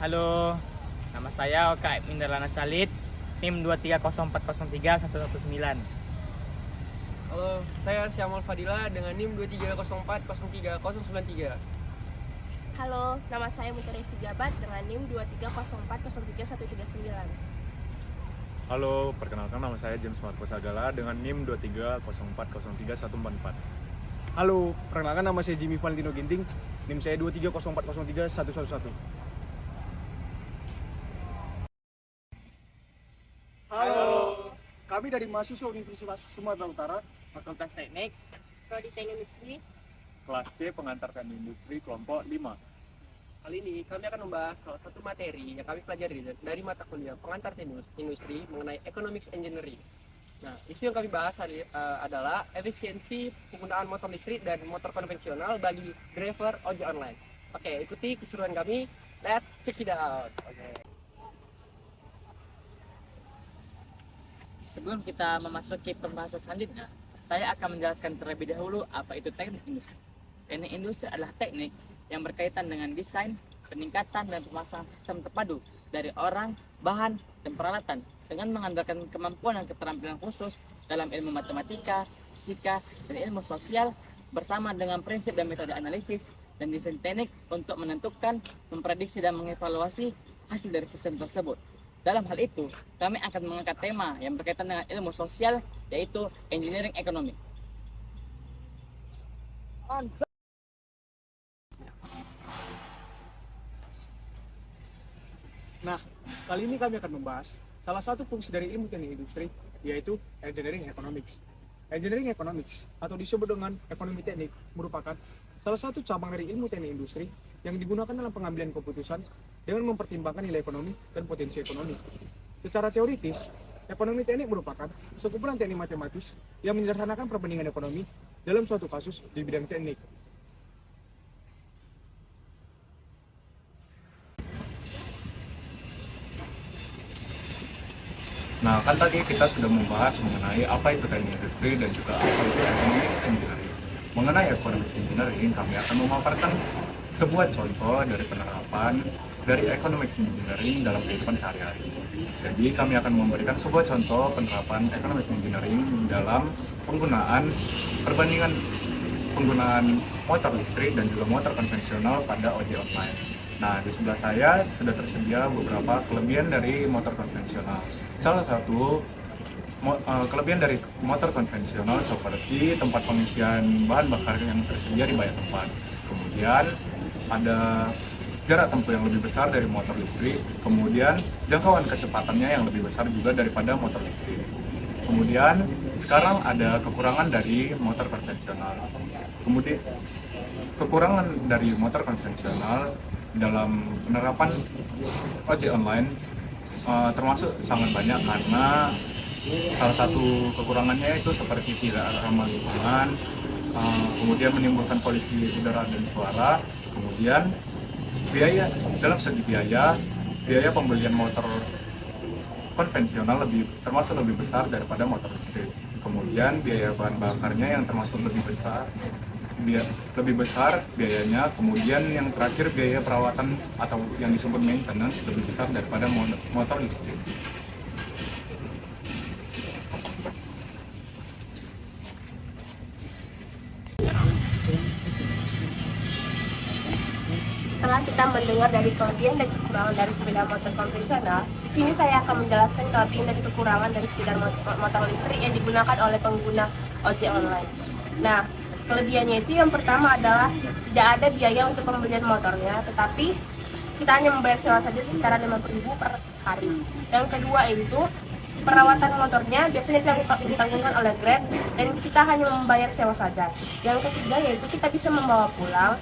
Halo, nama saya OKM Indralana Calit, NIM 230403119. Halo, saya Syamal Fadila dengan NIM 230403093. Halo, nama saya Mutari Sijabat dengan NIM 230403139. Halo, perkenalkan nama saya James Marco Sagala dengan NIM 230403144. Halo, perkenalkan nama saya Jimmy Valentino Ginting, NIM saya 230403111. Halo, kami dari mahasiswa Universitas Sumatera Utara, Fakultas Teknik. Prodi Teknik Industri. Kelas C Pengantarkan Industri kelompok 5. Kali ini kami akan membahas salah satu materi yang kami pelajari dari mata kuliah Pengantar Industri mengenai Economics Engineering. Nah, isu yang kami bahas adalah efisiensi penggunaan motor listrik dan motor konvensional bagi driver ojek online. Oke, ikuti keseruan kami. Let's check it out. Sebelum kita memasuki pembahasan selanjutnya, saya akan menjelaskan terlebih dahulu apa itu teknik industri. Teknik industri adalah teknik yang berkaitan dengan desain, peningkatan, dan pemasangan sistem terpadu dari orang, bahan, dan peralatan dengan mengandalkan kemampuan dan keterampilan khusus dalam ilmu matematika, fisika, dan ilmu sosial bersama dengan prinsip dan metode analisis dan desain teknik untuk menentukan, memprediksi, dan mengevaluasi hasil dari sistem tersebut. Dalam hal itu, kami akan mengangkat tema yang berkaitan dengan ilmu sosial, yaitu engineering ekonomi. Nah, kali ini kami akan membahas salah satu fungsi dari ilmu teknik industri, yaitu Engineering Economics. Engineering Economics, atau disebut dengan ekonomi teknik, merupakan salah satu cabang dari ilmu teknik industri yang digunakan dalam pengambilan keputusan dengan mempertimbangkan nilai ekonomi dan potensi ekonomi. Secara teoritis, ekonomi teknik merupakan sekumpulan teknik matematis yang menyederhanakan perbandingan ekonomi dalam suatu kasus di bidang teknik. Nah, kan tadi kita sudah membahas mengenai apa itu teknik industri dan juga apa itu economics engineering. Mengenai economics engineering, kami akan memaparkan sebuah contoh dari penerapan dari economics engineering dalam kehidupan sehari-hari. Jadi kami akan memberikan sebuah contoh penerapan economics engineering dalam perbandingan penggunaan motor listrik dan juga motor konvensional pada ojek online. Nah, di sebelah saya sudah tersedia beberapa kelebihan dari motor konvensional. Salah satu kelebihan dari motor konvensional seperti tempat pengisian bahan bakar yang tersedia di banyak tempat. Kemudian ada jarak tempuh yang lebih besar dari motor listrik, kemudian jangkauan kecepatannya yang lebih besar juga daripada motor listrik. Kemudian sekarang ada kekurangan dari motor konvensional. Kemudian kekurangan dari motor konvensional dalam penerapan ojek online termasuk sangat banyak karena salah satu kekurangannya itu seperti tidak ramah lingkungan, kemudian menimbulkan polusi udara dan suara, kemudian dalam segi biaya pembelian motor konvensional termasuk lebih besar daripada motor listrik. Kemudian biaya bahan bakarnya yang termasuk lebih besar biayanya. Kemudian yang terakhir biaya perawatan atau yang disebut maintenance lebih besar daripada motor listrik. Setelah kita mendengar dari kelebihan dan kekurangan dari sepeda motor konvensional, di sini saya akan menjelaskan kelebihan dan kekurangan dari sepeda motor listrik yang digunakan oleh pengguna ojek online. Nah, kelebihannya itu yang pertama adalah tidak ada biaya untuk pembelian motornya, tetapi kita hanya membayar sewa saja sekitar 50.000 per hari. Yang kedua itu perawatan motornya biasanya ditanggungan oleh Grab dan kita hanya membayar sewa saja. Yang ketiga yaitu kita bisa membawa pulang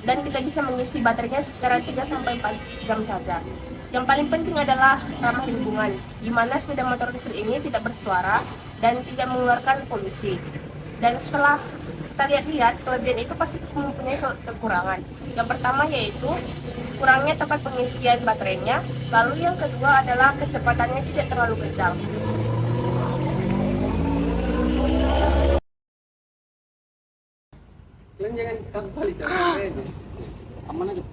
dan kita bisa mengisi baterainya sekitar 3-4 jam saja. Yang paling penting adalah ramah lingkungan, di mana sepeda motor listrik ini tidak bersuara dan tidak mengeluarkan polusi. Dan setelah kita lihat-lihat, kelebihan itu pasti mempunyai kekurangan. Yang pertama yaitu kurangnya tempat pengisian baterainya, lalu yang kedua adalah kecepatannya tidak terlalu kencang. Kalian jangan balik, jangan aman aja.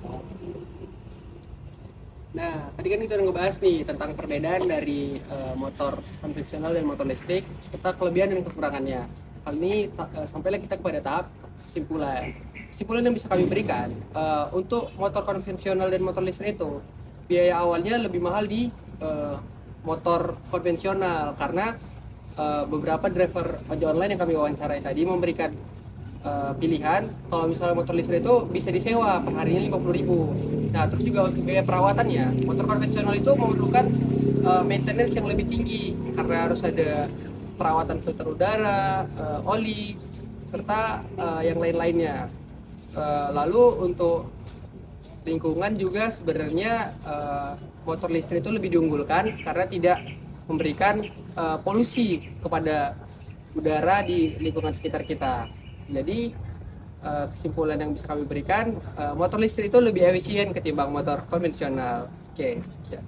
Nah, tadi kan kita udah ngebahas nih tentang perbedaan dari motor konvensional dan motor listrik serta kelebihan dan kekurangannya. Kali ini sampailah kita kepada tahap kesimpulan. Kesimpulan yang bisa kami berikan untuk motor konvensional dan motor listrik itu biaya awalnya lebih mahal di motor konvensional karena beberapa driver ojek online yang kami wawancarai tadi memberikan pilihan kalau misalnya motor listrik itu bisa disewa per harinya 50.000. Nah, terus juga untuk biaya perawatannya, motor konvensional itu memerlukan maintenance yang lebih tinggi karena harus ada perawatan filter udara, oli, serta yang lain-lainnya. Lalu untuk lingkungan juga sebenarnya motor listrik itu lebih diunggulkan karena tidak memberikan polusi kepada udara di lingkungan sekitar kita. Jadi kesimpulan yang bisa kami berikan, motor listrik itu lebih efisien ketimbang motor konvensional. Oke, sekian.